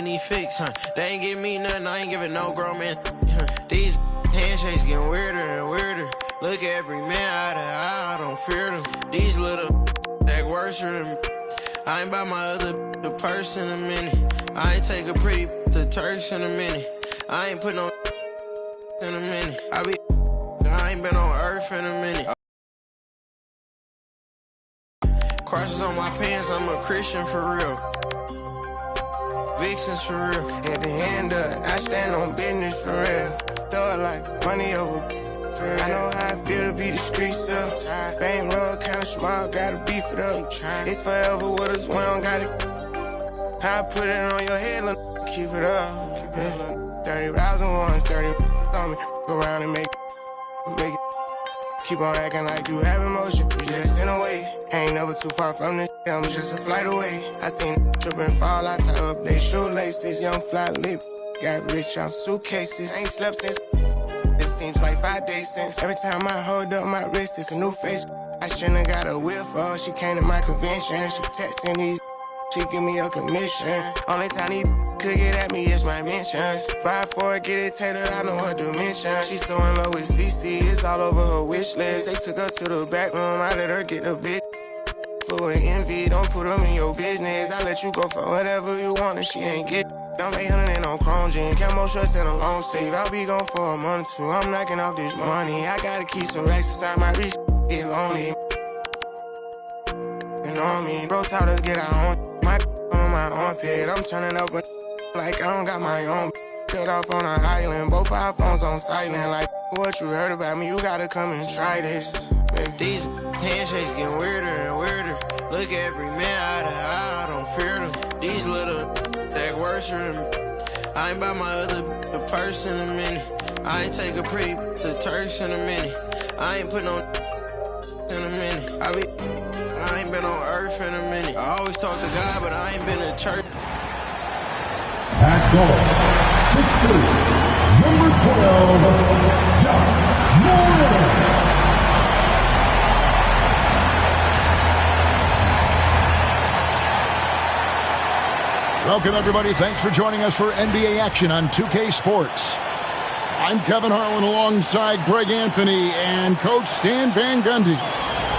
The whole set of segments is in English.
getting these fixed. They ain't give me nothing, I ain't giving no grown man. These handshakes getting weirder and weirder. Look at every man eye to eye, I don't fear them. These little that worse than me. I ain't by my other the purse in a minute. I ain't take a pretty to Turks in a minute. I ain't put no in a minute. I ain't been on earth in a minute. Crosses on my pants, I'm a Christian for real. Vixens for real. At the end of it, I stand on business for real. Throw it like money over. I know how I feel to be the streets up. Bankroll kinda small, gotta beef it up. It's forever with us, we don't gotta. I put it on your head, look, keep it up. 30,000 ones, 30 on me. Go around and make it. Keep on acting like you have emotion, you just in a way. Ain't never too far from this, I'm just a flight away. I seen trip and fall, I tie up they shoelaces. Young fly lip, got rich on suitcases. Ain't slept since. It seems like 5 days since. Every time I hold up my wrist, it's a new face. I shouldn't got a whip for her. She came to my convention. She texting these, she give me a commission. Only time these could get at me is my mentions. Buy for it, get it tailored, I know her dimension. She's so in love with CC, it's all over her wish list. They took her to the back room, I let her get the big. Full of envy, don't put them in your business. I let you go for whatever you want and she ain't get. I'm 800 and on chrome jean, camo shirts and a long sleeve. I'll be gone for a month or two, I'm knocking off this money. I gotta keep some racks inside my reach, get lonely. You know what I mean? Bro taught us get our own. My on my armpit, I'm turning up like I don't got my own. Cut off on an island, both our phones on silent. Like what you heard about me, you gotta come and try this. Baby. These handshakes getting weirder and weirder. Look at every man eye to eye, I don't fear them. These little that worse than me. I ain't by my other the purse in a minute. I ain't take a pretty to Turks in a minute. I ain't put no in a minute. I ain't been on earth in a minute. I always talk to God, but I ain't been to church. At goal, 6'3", number 12, John Moore. Welcome, everybody. Thanks for joining us for NBA action on 2K Sports. I'm Kevin Harlan alongside Greg Anthony and Coach Stan Van Gundy.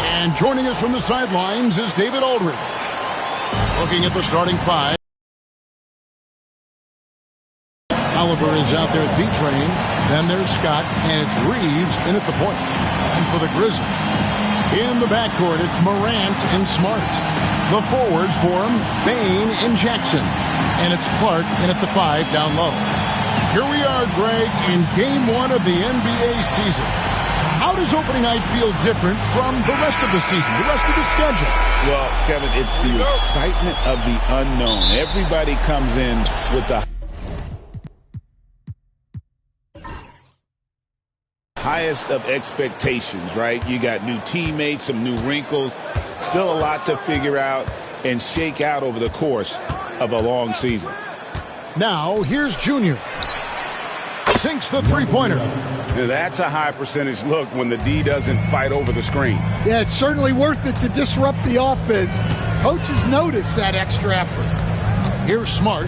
And joining us from the sidelines is David Aldridge. Looking at the starting five. Oliver is out there at B-Train. Then there's Scott, and it's Reeves in at the point. And for the Grizzlies, in the backcourt, it's Morant and Smart. The forwards for him, Bain and Jackson. And it's Clark in at the 5 down low. Here we are, Greg, in Game 1 of the NBA season. How does opening night feel different from the rest of the season, the rest of the schedule? Well, Kevin, it's the excitement of the unknown. Everybody comes in with the highest of expectations, right? You got new teammates, some new wrinkles, still a lot to figure out and shake out over the course of a long season. Now, here's Junior. Sinks the three-pointer. That's a high percentage look when the D doesn't fight over the screen. Yeah, it's certainly worth it to disrupt the offense. Coaches notice that extra effort. Here's Smart.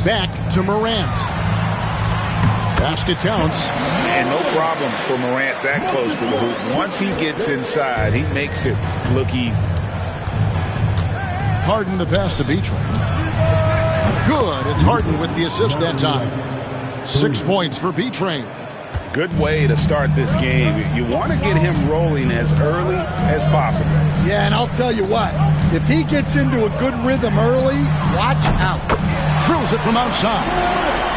Back to Morant. Basket counts. And no problem for Morant that close to the hoop. Once he gets inside, he makes it look easy. Harden the pass to B-Train. Good. It's Harden with the assist that time. 6 points for B-Train. Good way to start this game. You want to get him rolling as early as possible. Yeah, and I'll tell you what. If he gets into a good rhythm early, watch out. Drills it from outside.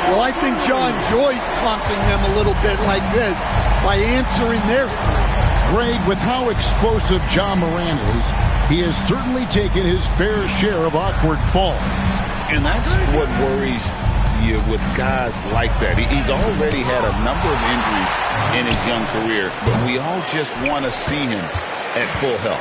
Well, I think John Joy's taunting them a little bit like this by answering their. Greg, with how explosive John Morant is, he has certainly taken his fair share of awkward falls. And that's what worries you with guys like that. He's already had a number of injuries in his young career, but we all just want to see him at full health.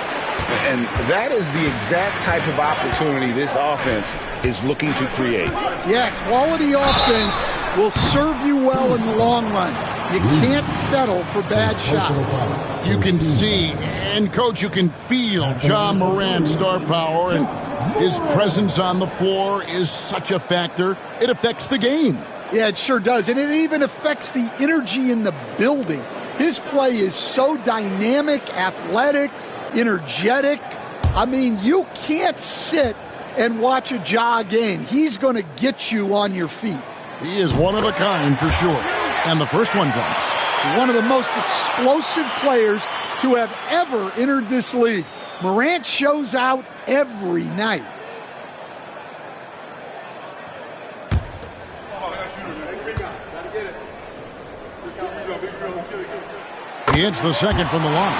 And that is the exact type of opportunity this offense is looking to create. Yeah, quality offense will serve you well in the long run. You can't settle for bad shots. You can see, and Coach, you can feel John Morant's star power, and his presence on the floor is such a factor. It affects the game. Yeah, it sure does, and it even affects the energy in the building. His play is so dynamic, athletic, energetic. I mean, you can't sit and watch a Ja game. He's going to get you on your feet. He is one of a kind for sure. And the first one drops. One of the most explosive players to have ever entered this league. Morant shows out every night. He hits the second from the line.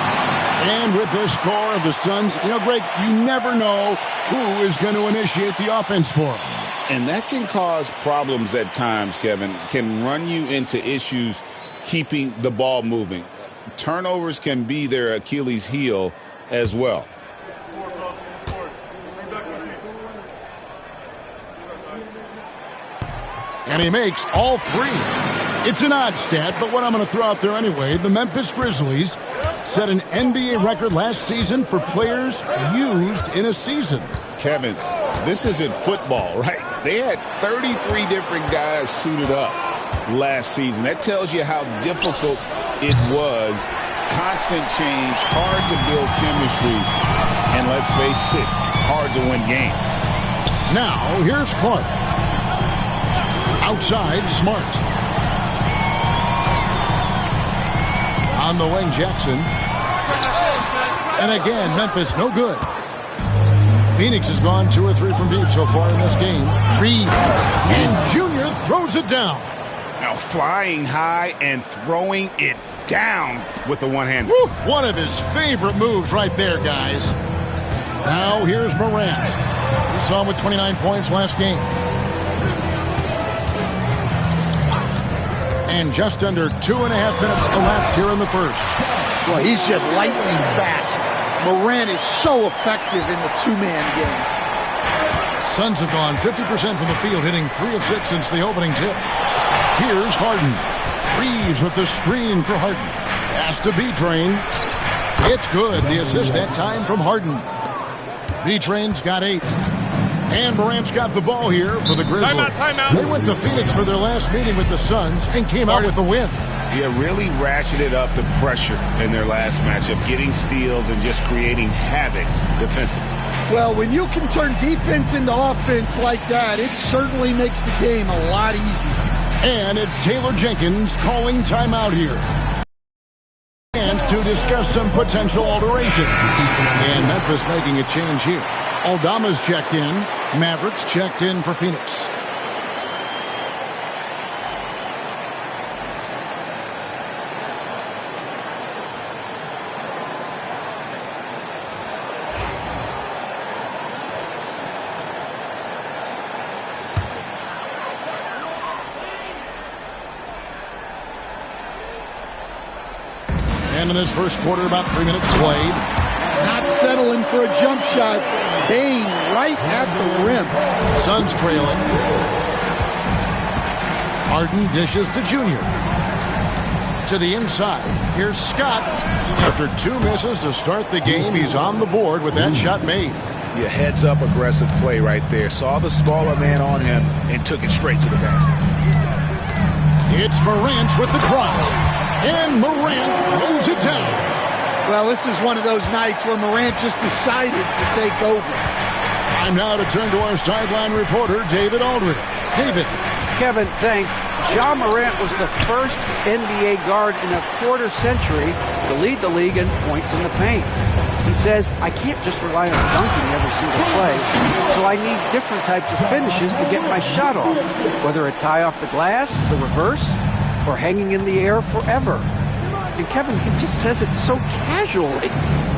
And with this score of the Suns, Greg, you never know who is going to initiate the offense for him. And that can cause problems at times, Kevin. Can run you into issues keeping the ball moving. Turnovers can be their Achilles heel as well. And he makes all three. It's an odd stat, but what I'm going to throw out there anyway, the Memphis Grizzlies set an NBA record last season for players used in a season. Kevin, this isn't football, right? They had 33 different guys suited up last season. That tells you how difficult it was. Constant change, hard to build chemistry, and let's face it, hard to win games. Now, here's Clark. Outside, Smart. On the wing, Jackson. And again, Memphis, no good. Phoenix has gone 2 or 3 from deep so far in this game. Reeves. And Junior throws it down. Now flying high and throwing it down with the one-hander. One of his favorite moves right there, guys. Now here's Morant. We saw him with 29 points last game. And just under 2.5 minutes elapsed here in the first. Well, he's just lightning fast. Morant is so effective in the two-man game. Suns have gone 50% from the field, hitting 3 of 6 since the opening tip. Here's Harden. Reeves with the screen for Harden. Pass to B-Train. It's good. The assist that time from Harden. B-Train's got 8. And Morant's got the ball here for the Grizzlies. Timeout. They went to Phoenix for their last meeting with the Suns and came out with the win. Yeah, really ratcheted up the pressure in their last matchup, getting steals and just creating havoc defensively. Well, when you can turn defense into offense like that, it certainly makes the game a lot easier. And it's Taylor Jenkins calling timeout here. And to discuss some potential alteration. And Memphis making a change here. Aldama's checked in. Mavericks checked in for Phoenix. And in this first quarter, about 3 minutes played. Not settling for a jump shot. Bain right at the rim. Suns trailing. Harden dishes to Junior. To the inside. Here's Scott. After 2 misses to start the game, he's on the board with that shot made. Yeah, heads-up aggressive play right there. Saw the smaller man on him and took it straight to the basket. It's Morant with the cross. And Morant throws it down. Well, this is one of those nights where Morant just decided to take over. Time now to turn to our sideline reporter, David Aldridge. David. Kevin, thanks. Ja Morant was the first NBA guard in a quarter century to lead the league in points in the paint. He says, I can't just rely on dunking every single play, so I need different types of finishes to get my shot off, whether it's high off the glass, the reverse, or hanging in the air forever. And Kevin, he just says it so casually.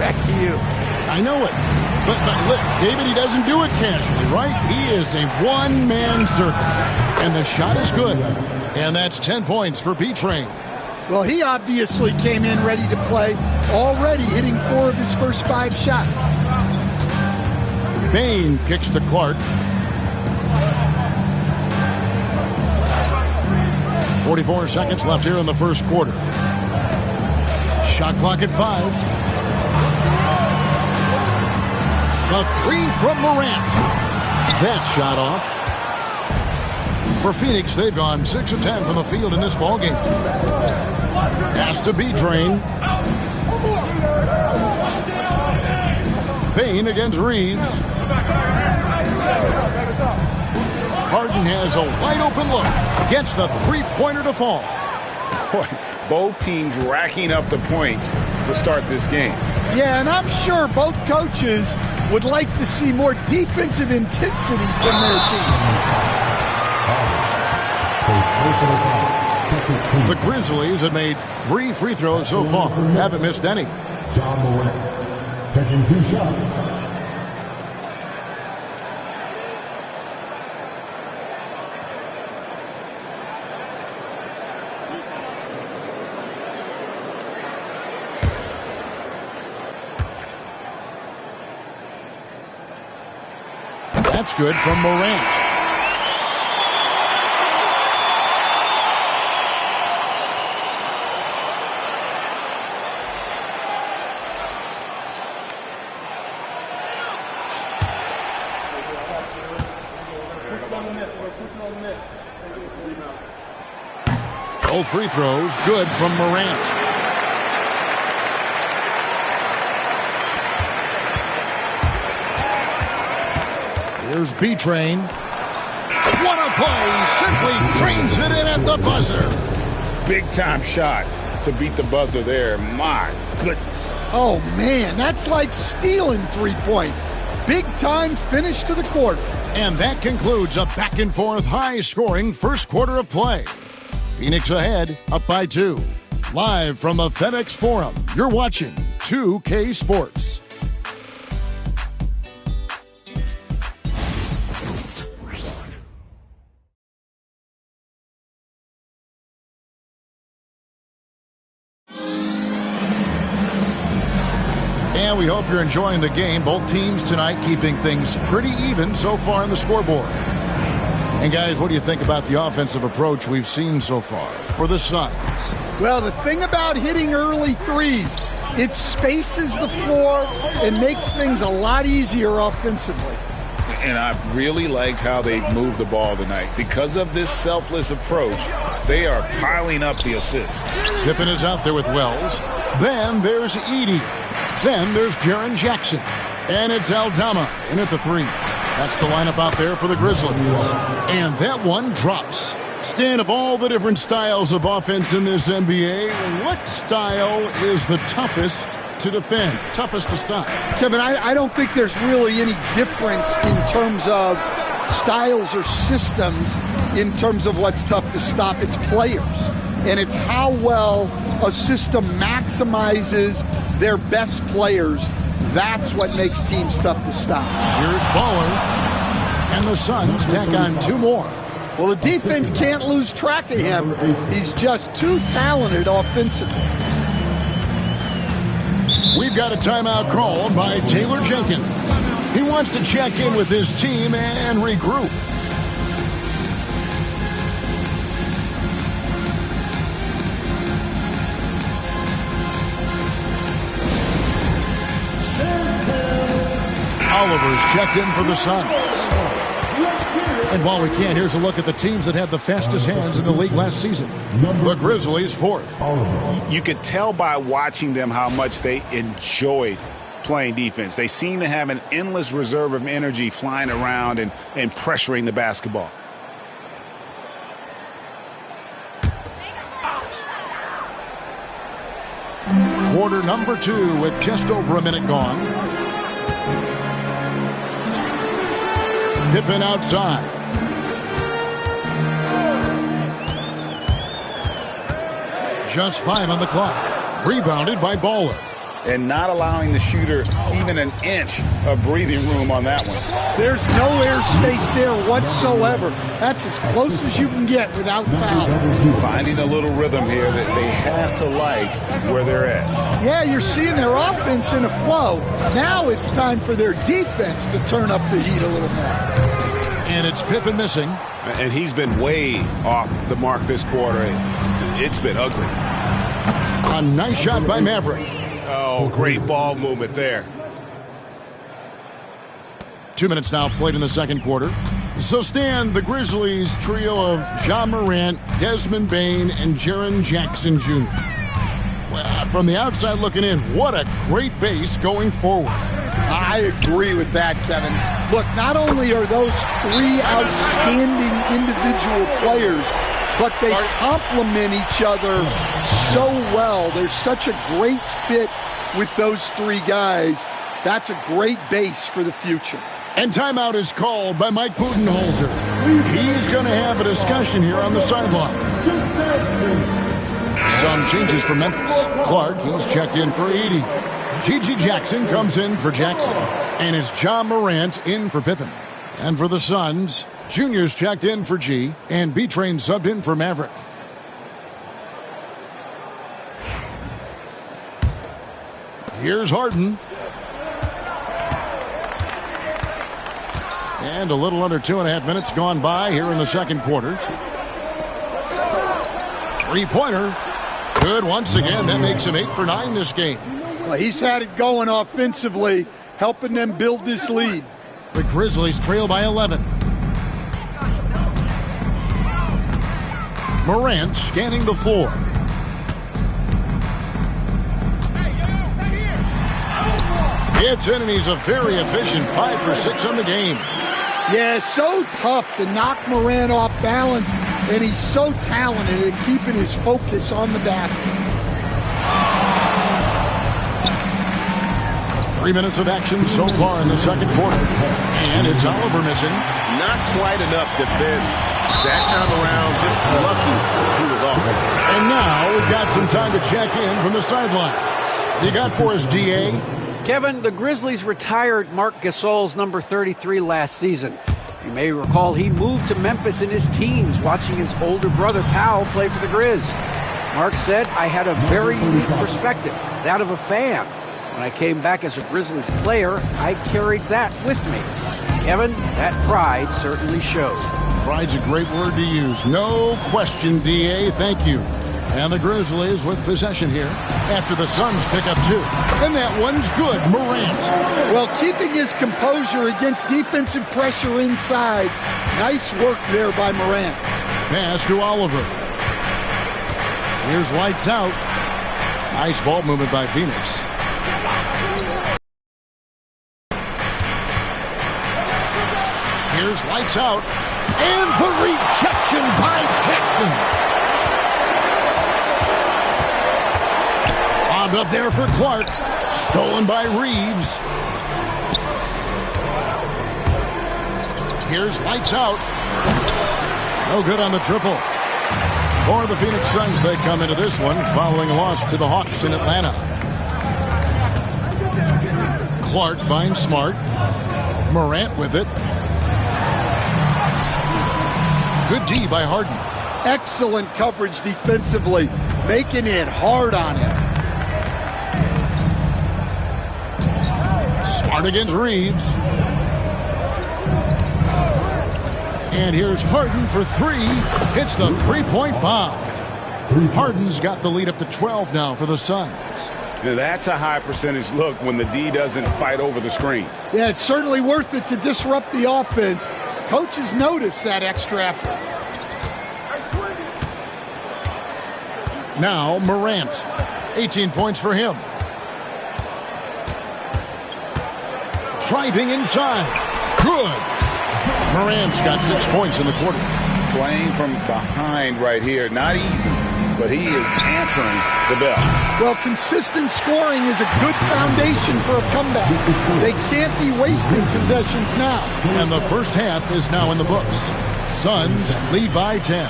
Back to you. I know it. But look, David, he doesn't do it casually, right? He is a one-man circus. And the shot is good. And that's 10 points for B-Train. Well, he obviously came in ready to play, already hitting 4 of his first 5 shots. Bain kicks to Clark. 44 seconds left here in the first quarter. Shot clock at 5. The 3 from Morant. That shot off. For Phoenix, they've gone 6 of 10 from the field in this ballgame. Pass to B-Train. Payne against Reeves. Harden has a wide-open look. Gets the three-pointer to fall. Boy, both teams racking up the points to start this game. Yeah, and I'm sure both coaches would like to see more defensive intensity from their team. The Grizzlies have made 3 free throws so far. Haven't missed any. John Morant taking 2 shots. That's good from Morant. Both free throws good from Morant. Here's B-Train. What a play! Simply trains it in at the buzzer. Big time shot to beat the buzzer there. My goodness. Oh, man, that's like stealing 3 points. Big time finish to the quarter. And that concludes a back-and-forth, high-scoring first quarter of play. Phoenix ahead, up by 2. Live from the FedEx Forum, you're watching 2K Sports. And we hope you're enjoying the game. Both teams tonight keeping things pretty even so far in the scoreboard. And guys, what do you think about the offensive approach we've seen so far for the Suns? Well, the thing about hitting early threes, it spaces the floor and makes things a lot easier offensively. And I've really liked how they've moved the ball tonight. Because of this selfless approach, they are piling up the assists. Pippen is out there with Wells. Then there's Edey. Then there's Jaren Jackson. And it's Aldama in at the 3. That's the lineup out there for the Grizzlies. And that one drops. Stan, of all the different styles of offense in this NBA, what style is the toughest to defend, toughest to stop? Kevin, I don't think there's really any difference in terms of styles or systems in terms of what's tough to stop. It's players. And it's how well a system maximizes their best players. That's what makes teams tough to stop. Here's Baller. And the Suns tack on 2 more. Well, the defense can't lose track of him. He's just too talented offensively. We've got a timeout called by Taylor Jenkins. He wants to check in with his team and regroup. Oliver's checked in for the Suns. And while we can, here's a look at the teams that had the fastest hands in the league last season. The Grizzlies 4th. You could tell by watching them how much they enjoyed playing defense. They seem to have an endless reserve of energy flying around and pressuring the basketball. Quarter number 2 with just over a minute gone. Pippen outside. Just 5 on the clock. Rebounded by Baller. And not allowing the shooter even an inch of breathing room on that one. There's no airspace there whatsoever. That's as close as you can get without foul. Finding a little rhythm here that they have to like where they're at. Yeah, you're seeing their offense in a flow. Now it's time for their defense to turn up the heat a little more. And it's Pippen missing. And he's been way off the mark this quarter. It's been ugly. A nice shot by Maverick. Oh, great ball movement there. 2 minutes now played in the second quarter. So, Stan, the Grizzlies trio of Ja Morant, Desmond Bane, and Jaren Jackson Jr. Well, from the outside looking in, what a great base going forward. I agree with that, Kevin. Look, not only are those three outstanding individual players, but they complement each other so well. There's such a great fit with those three guys. That's a great base for the future. And timeout is called by Mike Budenholzer. He's going to have a discussion here on the sideline. Some changes for Memphis. Clark, he's checked in for 80. Gigi Jackson comes in for Jackson. And it's Ja Morant in for Pippen. And for the Suns, Junior's checked in for G. And B-Train subbed in for Maverick. Here's Harden. And a little under 2.5 minutes gone by here in the second quarter. Three-pointer. Good once again. That makes him 8 for 9 this game. Well, he's had it going offensively, helping them build this lead. The Grizzlies trail by 11. Morant scanning the floor. It's in, and he's a very efficient 5 for 6 on the game. Yeah, so tough to knock Morant off balance, and he's so talented at keeping his focus on the basket. 3 minutes of action so far in the second quarter. And it's Oliver missing. Not quite enough defense. That time around, just lucky he was off. And now we've got some time to check in from the sidelines. You got for us, D.A.? Kevin, the Grizzlies retired Marc Gasol's number 33 last season. You may recall he moved to Memphis in his teens, watching his older brother Powell play for the Grizz. Marc said, "I had a very unique perspective, that of a fan. When I came back as a Grizzlies player, I carried that with me." Kevin, that pride certainly showed. Pride's a great word to use. No question, D.A. Thank you. And the Grizzlies with possession here after the Suns pick up 2. And that one's good. Morant. Well, keeping his composure against defensive pressure inside. Nice work there by Morant. Pass to Oliver. Here's lights out. Nice ball movement by Phoenix. Here's lights out. And the rejection by Jackson. Up there for Clark. Stolen by Reeves. Here's lights out. No good on the triple. For the Phoenix Suns, they come into this one following a loss to the Hawks in Atlanta. Clark finds Smart. Morant with it. Good D by Harden. Excellent coverage defensively, making it hard on him. Smart against Reeves. And here's Harden for 3. Hits the three-point bomb. Harden's got the lead up to 12 now for the Suns. Now that's a high percentage look when the D doesn't fight over the screen. Yeah, it's certainly worth it to disrupt the offense. Coaches notice that extra effort. Now Morant. 18 points for him. Driving inside. Good. Morant's got 6 points in the quarter. Playing from behind right here. Not easy, but he is answering the bell. Well, consistent scoring is a good foundation for a comeback. They can't be wasting possessions now. And the first half is now in the books. Suns lead by 10.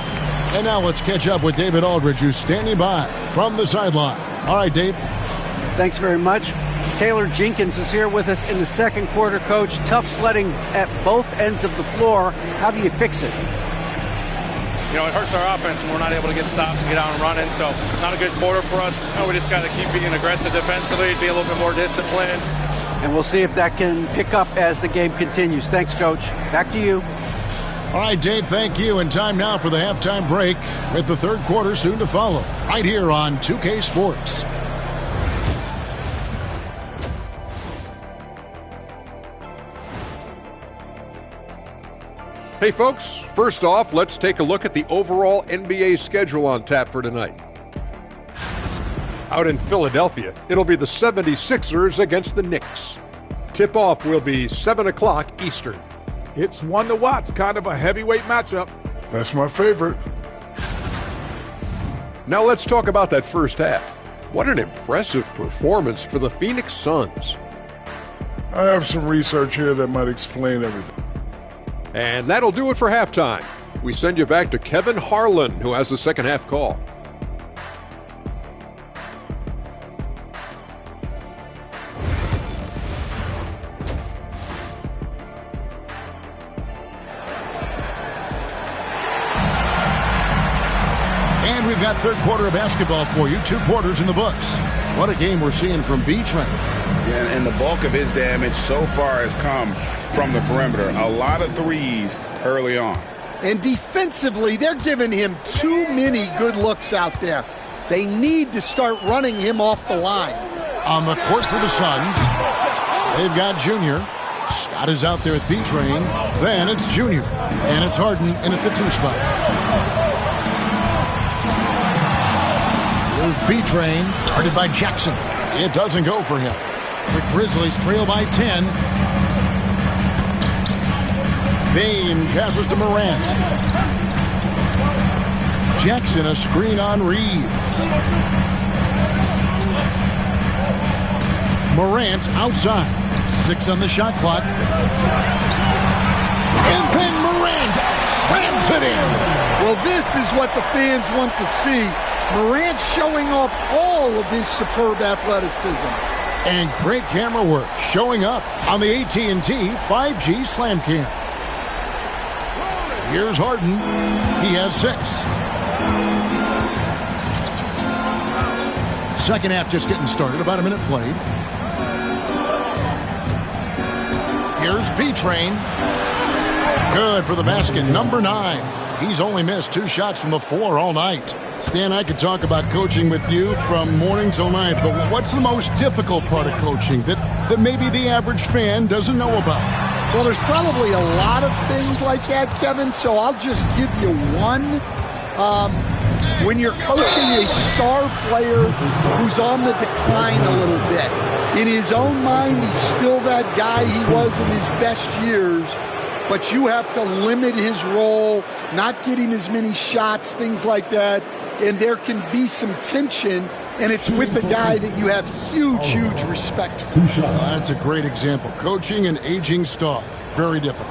And now let's catch up with David Aldridge, who's standing by from the sideline. All right, Dave. Thanks very much. Taylor Jenkins is here with us in the second quarter, Coach. Tough sledding at both ends of the floor. How do you fix it? You know, it hurts our offense when we're not able to get stops and get out and running. So not a good quarter for us. No, we just got to keep being aggressive defensively, be a little bit more disciplined. And we'll see if that can pick up as the game continues. Thanks, Coach. Back to you. All right, Dave, thank you. And time now for the halftime break with the third quarter soon to follow right here on 2K Sports. Hey, folks, first off, let's take a look at the overall NBA schedule on tap for tonight. Out in Philadelphia, it'll be the 76ers against the Knicks. Tip-off will be 7 o'clock Eastern. It's one to watch, kind of a heavyweight matchup. That's my favorite. Now let's talk about that first half. What an impressive performance for the Phoenix Suns. I have some research here that might explain everything. And that'll do it for halftime. We send you back to Kevin Harlan, who has the second half call. And we've got third quarter of basketball for you. 2 quarters in the books. What a game we're seeing from B-Train. Yeah, and the bulk of his damage so far has come from the perimeter. A lot of threes early on. And defensively, they're giving him too many good looks out there. They need to start running him off the line. On the court for the Suns, they've got Junior. Scott is out there at B-Train. Then it's Junior. And it's Harden in at the 2 spot. Here's B-Train, guarded by Jackson. It doesn't go for him. The Grizzlies trail by 10. Bain passes to Morant. Jackson, a screen on Reeves. Morant outside. 6 on the shot clock. And then Morant slams it in. Well, this is what the fans want to see. Morant showing off all of his superb athleticism. And great camera work showing up on the AT&T 5G Slam Cam. Here's Harden. He has 6. Second half just getting started. About a minute played. Here's B-Train. Good for the basket. Number 9. He's only missed 2 shots from the floor all night. Stan, I could talk about coaching with you from morning till night, but what's the most difficult part of coaching that maybe the average fan doesn't know about? Well, there's probably a lot of things like that, Kevin, so I'll just give you one. When you're coaching a star player who's on the decline a little bit, in his own mind, he's still that guy he was in his best years, but you have to limit his role, not get him as many shots, things like that, and there can be some tension, and it's with a guy that you have huge respect for. That's a great example. Coaching an aging star. Very difficult.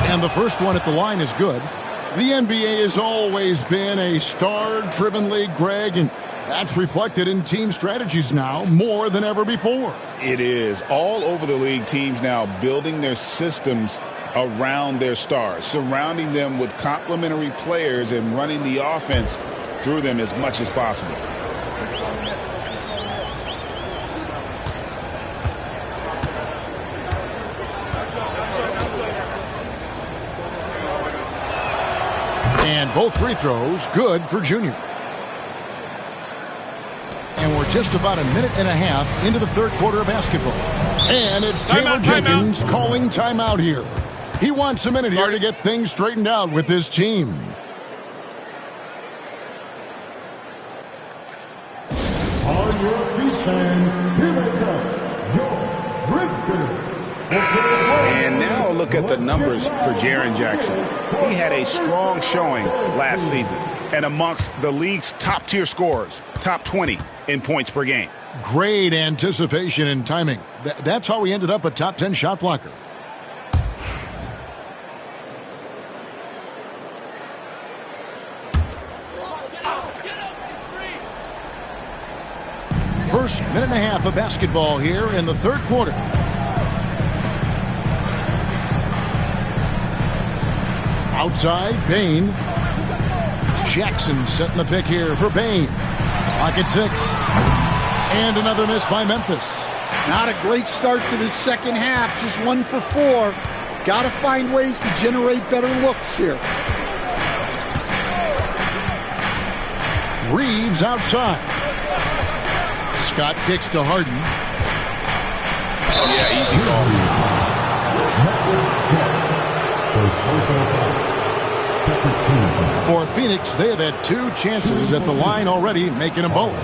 And the first one at the line is good. The NBA has always been a star-driven league, Greg, and that's reflected in team strategies now more than ever before. It is. All over the league, teams now building their systems around their stars, surrounding them with complementary players and running the offense through them as much as possible. And both free throws good for Junior. And we're just about a minute and a half into the third quarter of basketball. And it's Taylor Jenkins calling timeout here. He wants a minute here to get things straightened out with his team. On your feet, fans, here they come, your Grizzlies. And now look at the numbers for Jaren Jackson. He had a strong showing last season and amongst the league's top-tier scorers, top 20 in points per game. Great anticipation and timing. That's how he ended up a top 10 shot blocker. First minute and a half of basketball here in the third quarter. Outside, Bain. Jackson setting the pick here for Bain. Clock at 6. And another miss by Memphis. Not a great start to the second half. Just 1 for 4. Got to find ways to generate better looks here. Reeves outside. Scott kicks to Harden. Yeah, easy call. For Phoenix, they have had 2 chances at the line already, making them both.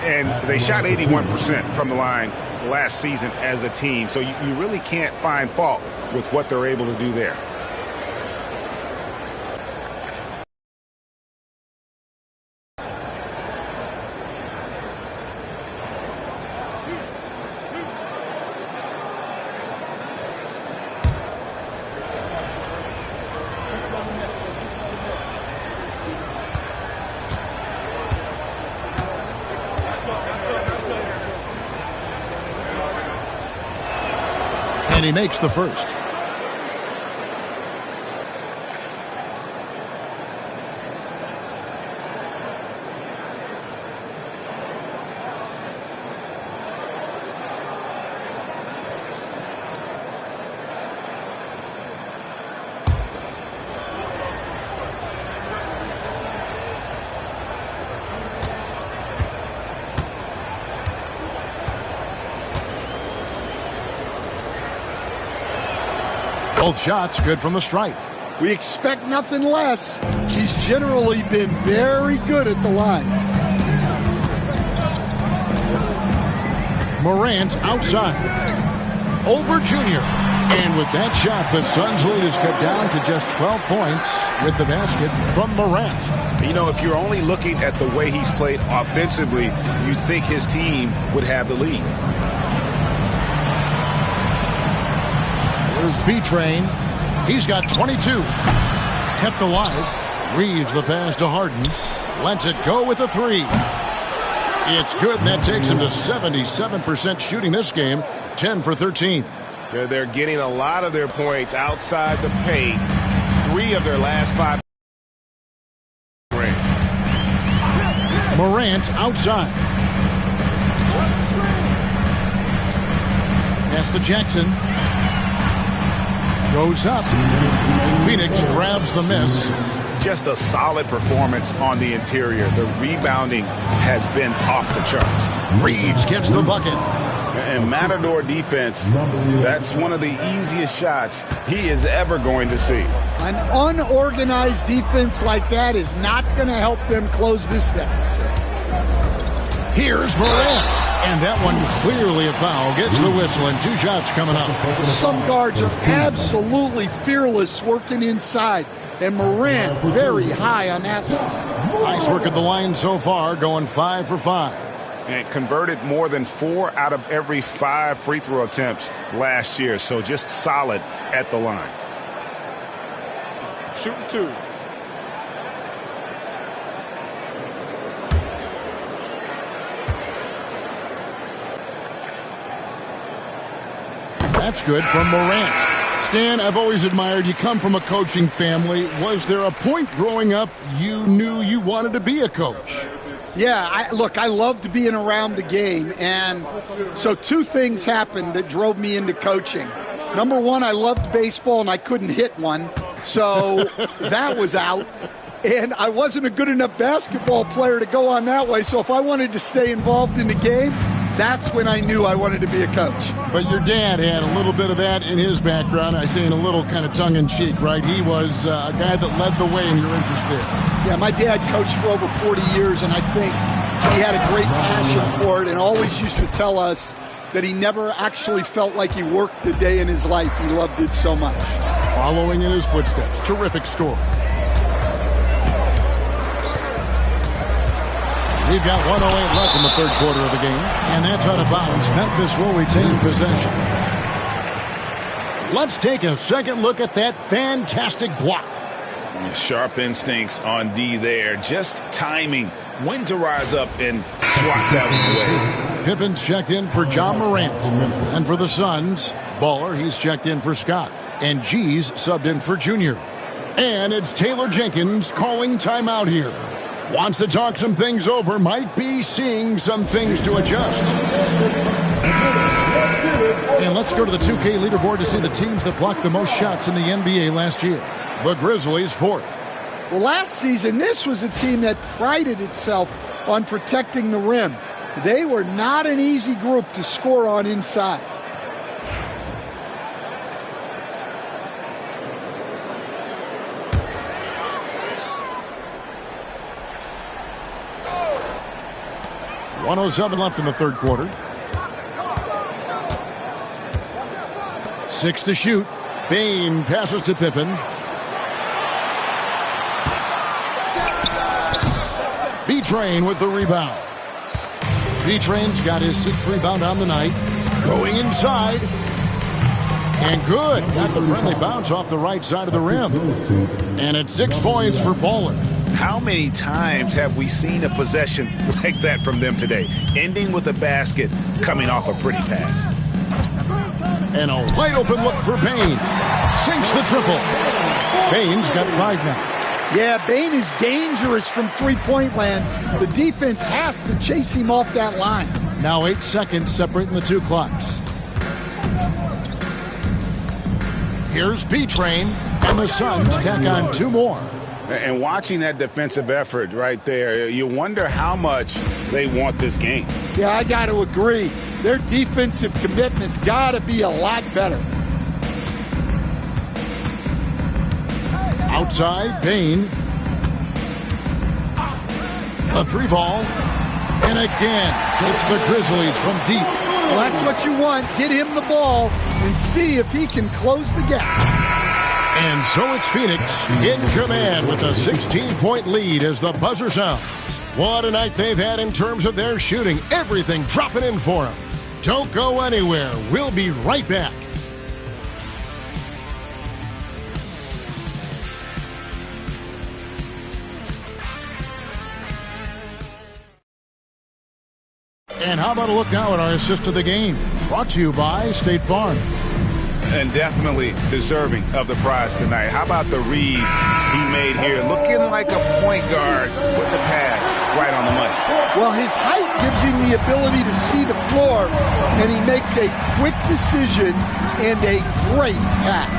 And they shot 81% from the line last season as a team, so you really can't find fault with what they're able to do there. And he makes the first. Both shots good from the stripe. We expect nothing less. He's generally been very good at the line. Morant outside. Over Junior. And with that shot, the Suns' lead is cut down to just 12 points with the basket from Morant. You know, if you're only looking at the way he's played offensively, you'd think his team would have the lead. There's B-Train. He's got 22. Kept alive. Reeves the pass to Harden. Lets it go with a 3. It's good. That takes him to 77% shooting this game. 10 for 13. They're getting a lot of their points outside the paint. 3 of their last 5. Morant outside. Pass to Jackson. Goes up. Phoenix grabs the miss. Just a solid performance on the interior. The rebounding has been off the charts. Reeves gets the bucket. And Matador defense, that's one of the easiest shots he is ever going to see. An unorganized defense like that is not going to help them close this deficit. Here's Morant. And that one clearly a foul. Gets the whistle and 2 shots coming up. Some guards are absolutely fearless working inside. And Morant very high on that list. Nice work at the line so far, going 5 for 5. And converted more than 4 out of every 5 free throw attempts last year. So just solid at the line. Shooting 2. That's good from Morant. Stan, I've always admired you. Come from a coaching family. Was there a point growing up you knew you wanted to be a coach? Yeah, I loved being around the game. And so 2 things happened that drove me into coaching. Number 1, I loved baseball and I couldn't hit one. So that was out. And I wasn't a good enough basketball player to go on that way. So if I wanted to stay involved in the game, that's when I knew I wanted to be a coach. But your dad had a little bit of that in his background. I say in a little kind of tongue-in-cheek, right? He was a guy that led the way in your interest there. Yeah, my dad coached for over 40 years, and I think he had a great passion for it and always used to tell us that he never actually felt like he worked a day in his life. He loved it so much. Following in his footsteps. Terrific story. We've got 1:08 left in the third quarter of the game, and that's out of bounds. Memphis will retain possession. Let's take a second look at that fantastic block. Sharp instincts on D there. Just timing when to rise up and swat that one away. Pippen's checked in for John Morant. And for the Suns, Baller, he's checked in for Scott. And G's subbed in for Junior. And it's Taylor Jenkins calling timeout here. Wants to talk some things over, might be seeing some things to adjust. And let's go to the 2K leaderboard to see the teams that blocked the most shots in the NBA last year. The Grizzlies, 4th. Well, last season, this was a team that prided itself on protecting the rim. They were not an easy group to score on inside. .107 left in the third quarter. 6 to shoot. Bane passes to Pippen. B-Train with the rebound. B-Train's got his 6th rebound on the night. Going inside. And good. Got the friendly bounce off the right side of the rim. And it's 6 points for Baller. How many times have we seen a possession like that from them today? Ending with a basket, coming off a pretty pass. And a wide open look for Bane. Sinks the triple. Bane's got 5 now. Yeah, Bane is dangerous from three-point land. The defense has to chase him off that line. Now 8 seconds separating the 2 clocks. Here's B-Train, and the Suns tack on 2 more. And watching that defensive effort right there, you wonder how much they want this game. Yeah, I got to agree. Their defensive commitment's got to be a lot better. Outside, Bane. A 3-ball. And again, it's the Grizzlies from deep. Well, that's what you want. Get him the ball and see if he can close the gap. And so it's Phoenix in command with a 16-point lead as the buzzer sounds. What a night they've had in terms of their shooting. Everything dropping in for them. Don't go anywhere. We'll be right back. And how about a look now at our assist of the game? Brought to you by State Farm. And definitely deserving of the prize tonight. How about the read he made here? Looking like a point guard with the pass right on the money. Well, his height gives him the ability to see the floor, and he makes a quick decision and a great pass.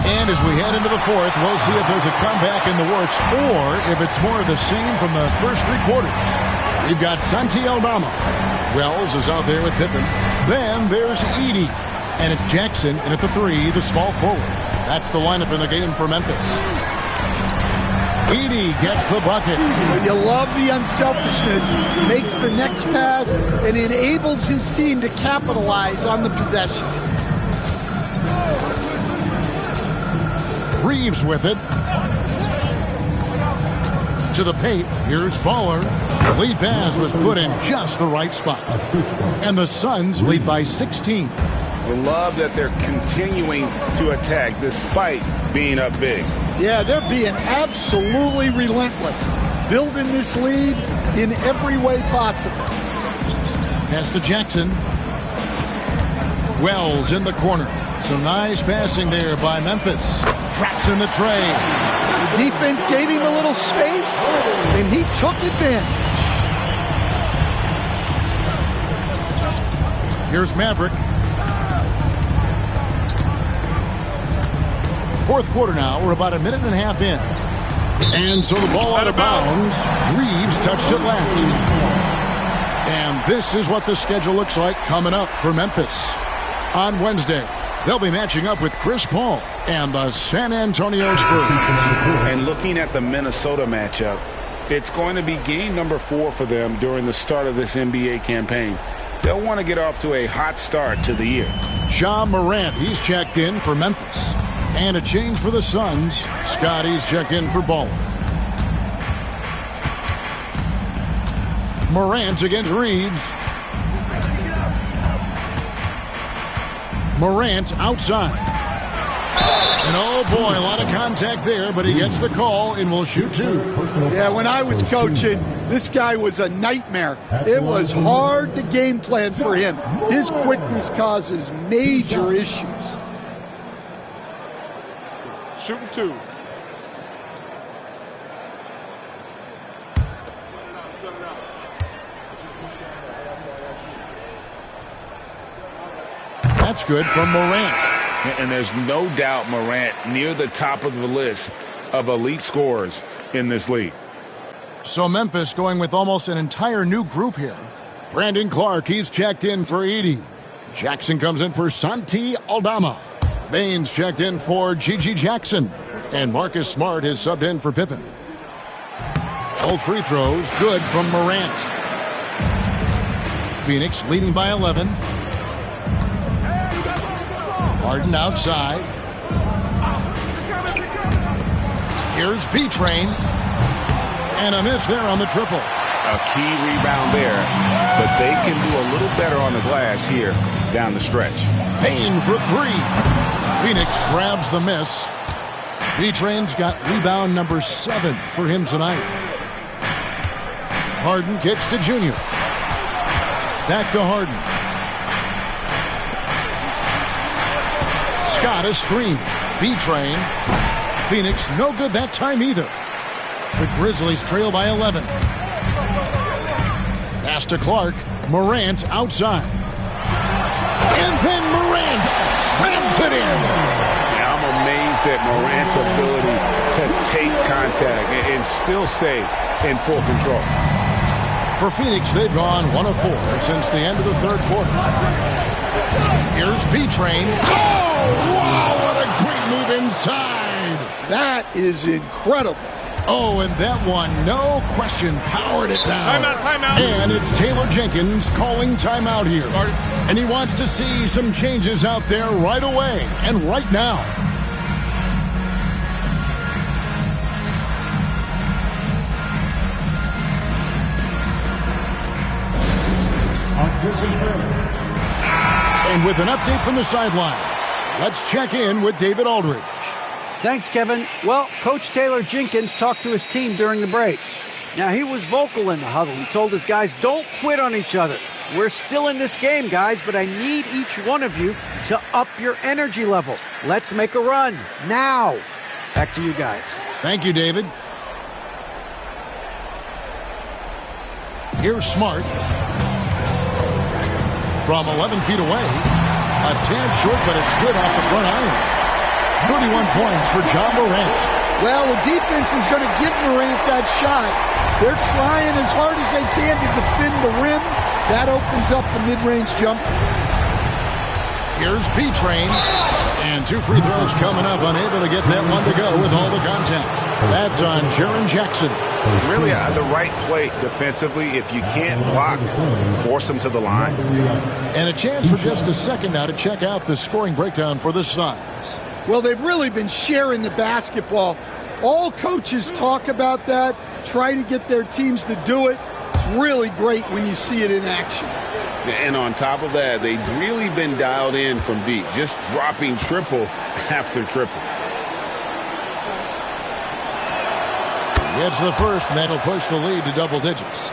And as we head into the 4th, we'll see if there's a comeback in the works or if it's more of the same from the first 3 quarters. We've got Santi Aldama. Wells is out there with Pippen. Then there's Edey. And it's Jackson in at the 3, the small forward. That's the lineup in the game for Memphis. Edey gets the bucket. You love the unselfishness. Makes the next pass and enables his team to capitalize on the possession. Reeves with it. To the paint. Here's Baller. The lead pass was put in just the right spot. And the Suns lead by 16. We love that they're continuing to attack despite being up big. Yeah, they're being absolutely relentless. Building this lead in every way possible. Pass to Jackson. Wells in the corner. Some nice passing there by Memphis. Traps in the tray. The defense gave him a little space, and he took advantage. Here's Maverick. 4th quarter now. We're about a minute and a half in. And so the ball out of bounds. Reeves touched it last. And this is what the schedule looks like coming up for Memphis. On Wednesday, they'll be matching up with Chris Paul and the San Antonio Spurs. And looking at the Minnesota matchup, it's going to be game number 4 for them during the start of this NBA campaign. They'll want to get off to a hot start to the year. Ja Morant, he's checked in for Memphis. And a change for the Suns. Scotty's checked in for Baller. Morant against Reeves. Morant outside. And oh boy, a lot of contact there, but he gets the call and will shoot 2. Yeah, when I was coaching, this guy was a nightmare. It was hard to game plan for him. His quickness causes major issues. Shooting 2. That's good from Morant. And there's no doubt Morant near the top of the list of elite scorers in this league. So Memphis going with almost an entire new group here. Brandon Clark, he's checked in for Edey. Jackson comes in for Santi Aldama. Baines checked in for Gigi Jackson. And Marcus Smart is subbed in for Pippen. Both free throws good from Morant. Phoenix leading by 11. Harden outside. Here's B-Train. And a miss there on the triple. A key rebound there, but they can do a little better on the glass here down the stretch. Payne for 3. Phoenix grabs the miss. B-Train's got rebound number 7 for him tonight. Harden kicks to Junior. Back to Harden. Scott a screen. B-Train. Phoenix no good that time either. The Grizzlies trail by 11. Pass to Clark. Morant outside. And then Morant slams it in. Yeah, I'm amazed at Morant's ability to take contact and still stay in full control. For Phoenix, they've gone 1 of 4 since the end of the third quarter. Here's B-Train. Oh, wow, what a great move inside. That is incredible. Oh, and that one, no question, powered it down. Timeout. And it's Taylor Jenkins calling timeout here. And he wants to see some changes out there right away and right now. And with an update from the sidelines, let's check in with David Aldridge. Thanks, Kevin. Well, Coach Taylor Jenkins talked to his team during the break. Now, he was vocal in the huddle. He told his guys, don't quit on each other. We're still in this game, guys, but I need each one of you to up your energy level. Let's make a run now. Back to you guys. Thank you, David. Here's Smart. From 11 feet away. A tad short, but it's good off the front iron. 31 points for John Morant. Well, the defense is going to give Morant that shot. They're trying as hard as they can to defend the rim. That opens up the mid-range jumper. Here's B-Train. And 2 free throws coming up. Unable to get that one to go with all the contact. That's on Jaren Jackson. Really the right play defensively. If you can't block, force them to the line. And a chance for just a second now to check out the scoring breakdown for the Suns. Well, they've really been sharing the basketball. All coaches talk about that, try to get their teams to do it. It's really great when you see it in action. And on top of that, they've really been dialed in from deep, just dropping triple after triple. Gets the first, and that'll push the lead to double digits.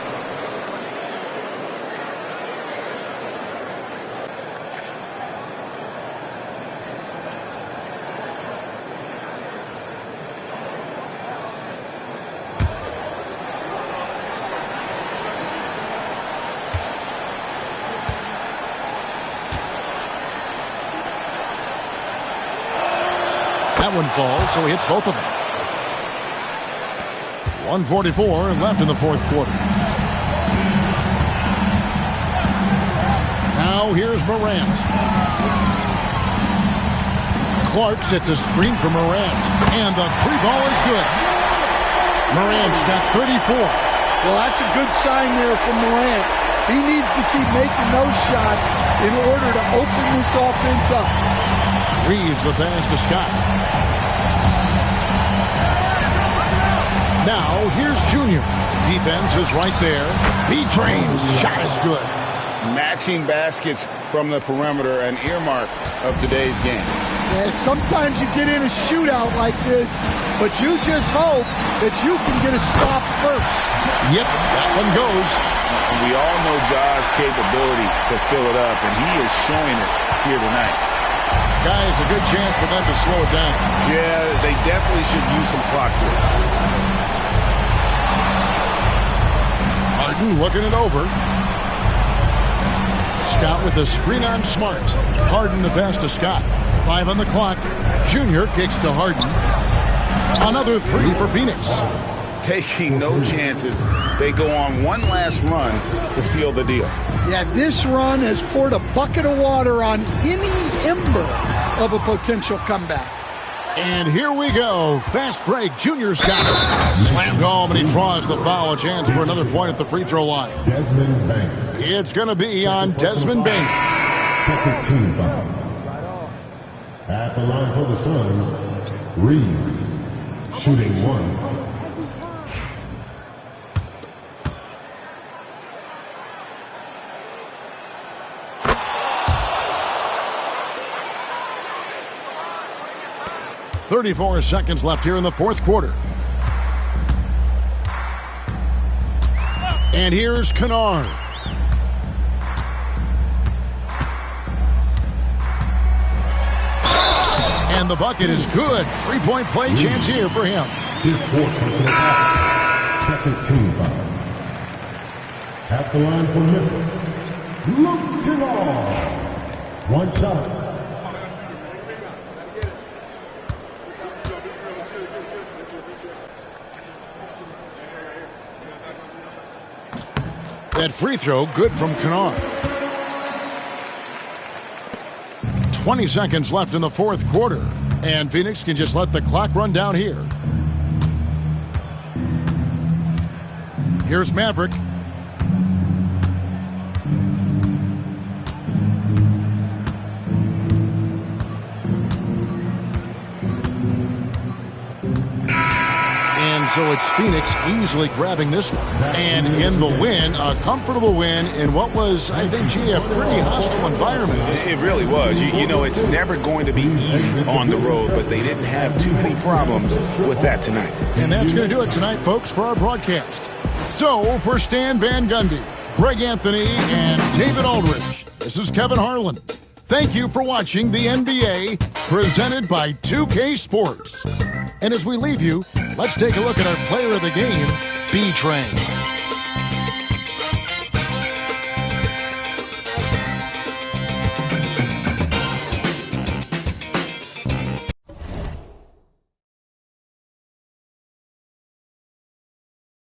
That one falls, so he hits both of them. 1:44 left in the fourth quarter. Now here's Morant. Clark sets a screen for Morant, and the 3-ball is good. Morant's got 34. Well, that's a good sign there from Morant. He needs to keep making those shots in order to open this offense up. Reeves the pass to Scott. Now, here's Junior. Defense is right there. B-Train's shot is good. Matching baskets from the perimeter, an earmark of today's game. And sometimes you get in a shootout like this, but you just hope that you can get a stop first. Yep, that one goes. We all know Ja's capability to fill it up, and he is showing it here tonight. Guys, a good chance for them to slow it down. Yeah, they definitely should use some clock here. Harden looking it over. Scott with a screen on Smart. Harden the pass to Scott. 5 on the clock. Junior kicks to Harden. Another 3 for Phoenix. Taking no chances. They go on one last run to seal the deal. Yeah, this run has poured a bucket of water on any ember of a potential comeback. And here we go. Fast break. Junior's got it. Slammed home, and he draws the foul. A chance for another point at the free throw line. Desmond Bain. It's going to be on Desmond Bain. Second team foul. At the line for the Suns, Reeves. Shooting 1. .34 seconds left here in the fourth quarter. And here's Kennard. And the bucket is good. 3-point play chance here for him. His fourth personal foul. Second team foul. At the line for Memphis, Luke Kennard. One shot. That free throw, good from Kennard. 20 seconds left in the fourth quarter, and Phoenix can just let the clock run down here. Here's Maverick. So it's Phoenix easily grabbing this one. And in the win, a comfortable win in what was, I think, a pretty hostile environment. It really was. You know, it's never going to be easy on the road, but they didn't have too many problems with that tonight. And that's going to do it tonight, folks, for our broadcast. So, for Stan Van Gundy, Greg Anthony, and David Aldridge, this is Kevin Harlan. Thank you for watching the NBA, presented by 2K Sports. And as we leave you, let's take a look at our player of the game, B-Train.